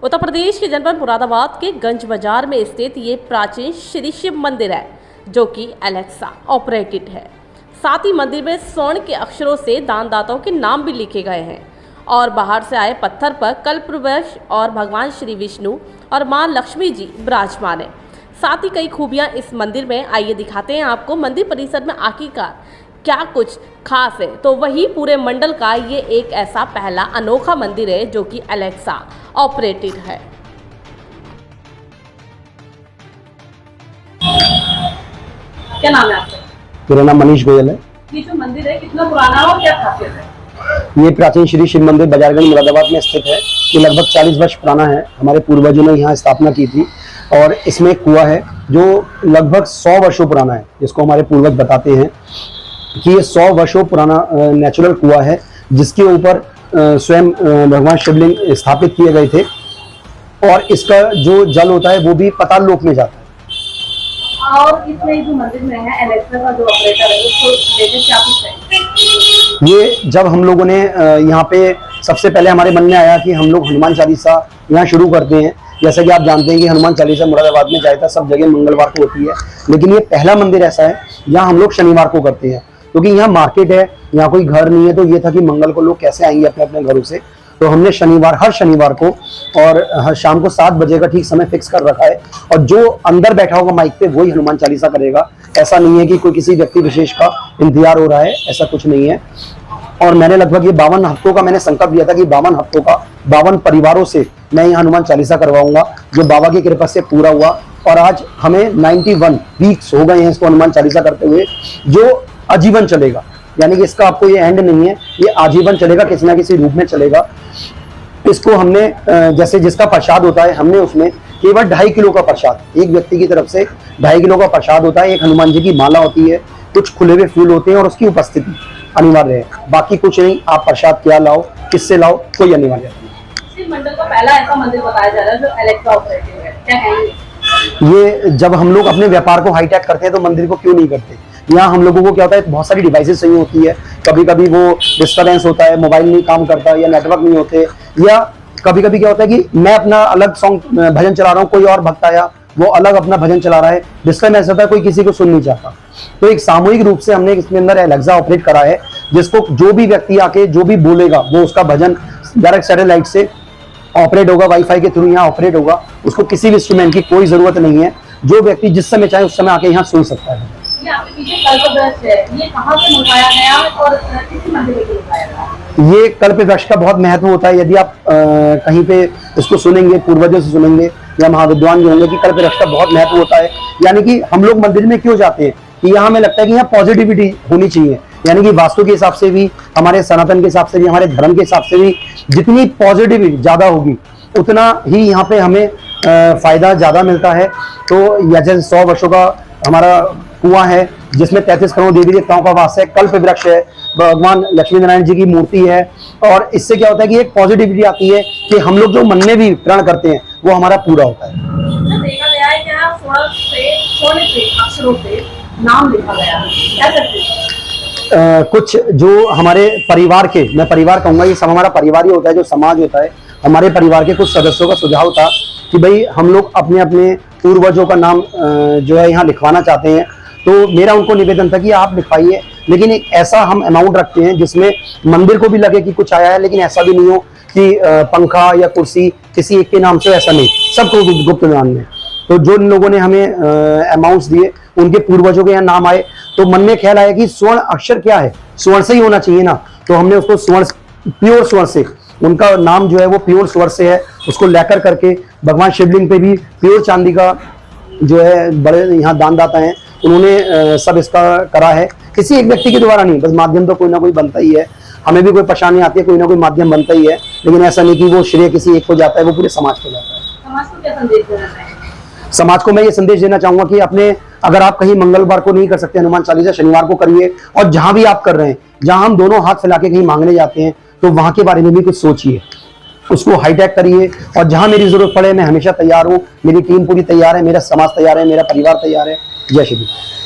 उत्तर प्रदेश के जनपद मुरादाबाद के गंज बाजार में स्थित ये प्राचीन श्री शिव मंदिर है जो कि एलेक्सा ऑपरेटेड है। साथ ही मंदिर में स्वर्ण के अक्षरों से दानदाताओं के नाम भी लिखे गए हैं और बाहर से आए पत्थर पर कल्पवृक्ष और भगवान श्री विष्णु और मां लक्ष्मी जी विराजमान है। साथ ही कई खूबियां इस मंदिर में, आइए दिखाते हैं आपको मंदिर परिसर में आखिरकार क्या कुछ खास है। तो वही पूरे मंडल का ये एक ऐसा पहला अनोखा मंदिर है जो कि एलेक्सा ऑपरेटेड है। क्या नाम है आपका? मेरा नाम मनीष गोयल है। ये जो मंदिर है कितना पुराना और क्या खासियत है? ये प्राचीन श्री शिव मंदिर बाजारगंज मुरादाबाद में स्थित है। ये लगभग 40 वर्ष पुराना है। हमारे पूर्वजों ने यहाँ स्थापना की थी और इसमें एक कुआं है जो लगभग 100 वर्षों पुराना है, जिसको हमारे पूर्वज बताते हैं कि ये 100 वर्षों पुराना नेचुरल कुआं है, जिसके ऊपर स्वयं भगवान शिवलिंग स्थापित किए गए थे और इसका जो जल होता है वो भी पाताल लोक में जाता है। और इसमें जो मंदिर में है एलेक्सा का जो ऑपरेटर है उसको लेकर क्या कुछ है? ये जब हम लोगों ने यहाँ पे सबसे पहले हमारे मन में आया कि हम लोग हनुमान चालीसा यहाँ शुरू करते हैं। जैसा कि आप जानते हैं कि हनुमान चालीसा मुरादाबाद में जाता सब जगह मंगलवार को होती है, लेकिन ये पहला मंदिर ऐसा है जहाँ हम लोग शनिवार को करते हैं, क्योंकि यहाँ मार्केट है, यहाँ कोई घर नहीं है। तो ये था कि मंगल को लोग कैसे आएंगे अपने अपने घरों से, तो हमने हर शनिवार को और शाम को 7 बजे का ठीक समय फिक्स कर रखा है। और जो अंदर बैठा होगा माइक पे वही हनुमान चालीसा करेगा। ऐसा नहीं है कि कोई किसी व्यक्ति विशेष का इंतजार हो रहा है, ऐसा कुछ नहीं है। और मैंने लगभग ये 52 हफ्तों का मैंने संकल्प लिया था कि 52 हफ्तों का 52 परिवारों से मैं यहाँ हनुमान चालीसा करवाऊंगा, जो बाबा की कृपा से पूरा हुआ। और आज हमें 91 वीक्स हो गए हैं इसको हनुमान चालीसा करते हुए, जो आजीवन चलेगा। यानी कि इसका आपको ये एंड नहीं है, ये आजीवन चलेगा, किसी ना किसी रूप में चलेगा। इसको हमने जैसे जिसका प्रसाद होता है, हमने उसमें केवल 2.5 किलो का प्रसाद, एक व्यक्ति की तरफ से 2.5 किलो का प्रसाद होता है। एक हनुमान जी की माला होती है, कुछ खुले हुए फूल होते हैं और उसकी उपस्थिति अनिवार्य है। बाकी कुछ नहीं, आप प्रसाद क्या लाओ, किससे लाओ, कोई अनिवार्य नहीं। मंडल का पहला ऐसा मंदिर बताया जा रहा है जो एलेक्सा ऑपरेटेड है, क्या कहेंगे? ये जब हम लोग अपने व्यापार को हाईटेक करते हैं तो मंदिर को क्यों नहीं करते। यहाँ हम लोगों को क्या होता है, बहुत सारी डिवाइसेस चाहिए होती है। कभी कभी वो डिस्टर्बेंस होता है, मोबाइल नहीं काम करता या नेटवर्क नहीं होते, या कभी कभी क्या होता है कि मैं अपना अलग सॉन्ग भजन चला रहा हूँ, कोई और भक्त आया वो अलग अपना भजन चला रहा है, डिस्टर्बेंस होता है, कोई किसी को सुन नहीं चाहता। तो एक सामूहिक रूप से हमने इसके अंदर एलेक्सा ऑपरेट करा है, जिसको जो भी व्यक्ति आके जो भी बोलेगा वो उसका भजन डायरेक्ट सैटेलाइट से ऑपरेट होगा, वाईफाई के थ्रू यहाँ ऑपरेट होगा। उसको किसी भी इंस्ट्रूमेंट की कोई जरूरत नहीं है, जो व्यक्ति जिस समय चाहे उस समय आके यहाँ सुन सकता है। ये आपके पीछे कल्पवृक्ष है, ये कहाँ से मंगवाया गया और किसी मंदिर में मंगवाया गया? ये कल्पवृक्ष का बहुत महत्व होता है। यदि आप कहीं पे इसको सुनेंगे, पूर्वजों से सुनेंगे या महाविद्वान जो होंगे कि कल्पवृक्ष का बहुत महत्व होता है। यानी कि हम लोग मंदिर में क्यों जाते हैं कि यहाँ हमें लगता है कि यहाँ पॉजिटिविटी होनी चाहिए। यानी कि वास्तु के हिसाब से भी, हमारे सनातन के हिसाब से भी, हमारे धर्म के हिसाब से भी जितनी पॉजिटिविटी ज्यादा होगी उतना ही यहाँ पे हमें फायदा ज्यादा मिलता है। तो जैसे 100 वर्षों का हमारा कुआं है, जिसमें 33 करोड़ देवी देवताओं का वास है, कल्प वृक्ष है, भगवान लक्ष्मी नारायण जी की मूर्ति है। और इससे क्या होता है कि एक पॉजिटिविटी आती है कि हम लोग जो मन में भी प्रण करते हैं वो हमारा पूरा होता है। देखा गया है कि यहाँ स्वर्ण से अक्षरों से नाम लिखा गया है, क्या करते हैं? कुछ जो हमारे परिवार के, मैं परिवार कहूंगा, ये सब हमारा परिवार ही होता है, जो समाज होता है। हमारे परिवार के कुछ सदस्यों का सुझाव था कि भाई हम लोग अपने अपने पूर्वजों का नाम जो है यहाँ लिखवाना चाहते हैं। तो मेरा उनको निवेदन था कि आप लिखवाइए, लेकिन एक ऐसा हम अमाउंट रखते हैं जिसमें मंदिर को भी लगे कि कुछ आया है, लेकिन ऐसा भी नहीं हो कि पंखा या कुर्सी किसी एक के नाम से, ऐसा नहीं, सबको गुप्त नाम में। तो जो लोगों ने हमें अमाउंट्स दिए उनके पूर्वजों के यहाँ नाम आए, तो मन में ख्याल आया कि स्वर्ण अक्षर क्या है, स्वर्ण से ही होना चाहिए ना। तो हमने उसको स्वर्ण, प्योर स्वर्ण से, उनका नाम जो है वो प्योर स्वर्ण से है, उसको लेकर करके भगवान शिवलिंग पे भी प्योर चांदी का जो है, बड़े यहाँ दानदाता हैं उन्होंने सब इसका करा है। किसी एक व्यक्ति के द्वारा नहीं, बस माध्यम तो कोई ना कोई बनता ही है। हमें भी कोई परेशानी आती है, कोई ना कोई माध्यम बनता ही है, लेकिन ऐसा नहीं कि वो श्रेय किसी एक को जाता है, वो पूरे समाज को जाता है। समाज को क्या संदेश देना चाहिए? समाज को मैं ये संदेश देना चाहूंगा कि अपने, अगर आप कहीं मंगलवार को नहीं कर सकते हनुमान चालीसा, शनिवार को करिए। और जहां भी आप कर रहे हैं, जहां हम दोनों हाथ फैला के कहीं मांगने जाते हैं, तो वहां के बारे में भी कुछ सोचिए, उसको हाईटेक करिए। और जहां मेरी जरूरत पड़े मैं हमेशा तैयार हूं, मेरी टीम पूरी तैयार है, मेरा समाज तैयार है, मेरा परिवार तैयार है। जय श्री कृष्ण।